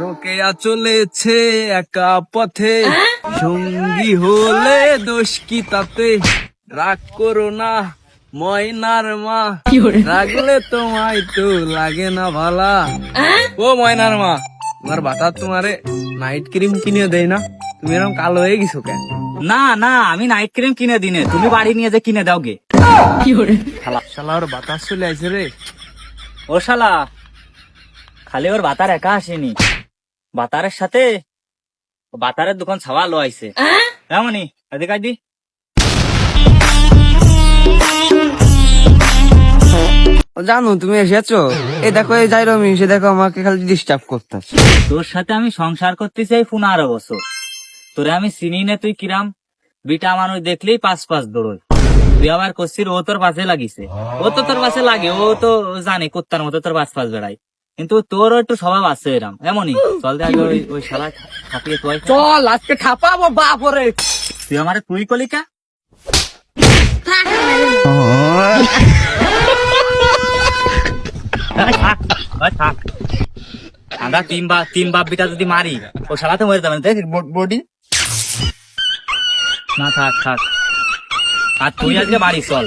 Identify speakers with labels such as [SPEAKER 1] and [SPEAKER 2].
[SPEAKER 1] রোকেয়া চলেছে একা পথে, সঙ্গী হলে দোষ কি তাতে? রাগ করো না ময়নার মা, রাগলে তোমায় তো লাগে না ভালা। ও ময়নার মা, তোমার বাতা তোমারে নাইট ক্রিম কিনে দেয় না? তুমি এরকম কালো হয়ে গেছো কেন?
[SPEAKER 2] না না, আমি নাইট ক্রিম কিনে দিনে, তুমি বাড়ি নিয়ে যে কিনে দাও গে।
[SPEAKER 1] শালা ওর বাতাস চলে আসে রে।
[SPEAKER 2] ও শালা, খালি ওর বাতার একা আসেনি, বাতারের সাথে বাতারের দোকান ছাওয়া লো আইছে। এমনই এদিকে দি।
[SPEAKER 1] ও জানো তুমি এসেছো, এই দেখো এই যাই রমি, সে দেখো আমাকে খালি ডিস্টার্ব করতেছে।
[SPEAKER 2] তোর সাথে আমি সংসার করতেছি এই 15 বছর, তোরে আমি চিনি না, তুই কিরাম বিটা মানুষ দেখলেই পাঁচ পাঁচ দৌড়। তুই আবার করছিস ও তোর পাশে লাগিছে, ও তো তোর পাশে লাগে, ও তো জানে কুত্তার মতো তোর পাঁচ পাঁচ বেড়াই, কিন্তু তোরও একটু স্বভাব আছে এরম। এমনই চল দে আগে ওই শালা থাকিয়ে তুই
[SPEAKER 1] চল আজকে ঠাপাবো বাপরে।
[SPEAKER 2] তুই আমার তুই কলিকা আমরা তিন বাপ বিটা যদি মারি, ও শালাতে মরে যাবে দেখ বডি না। থাক থাক, আর তুই আজকে বাড়ি চল।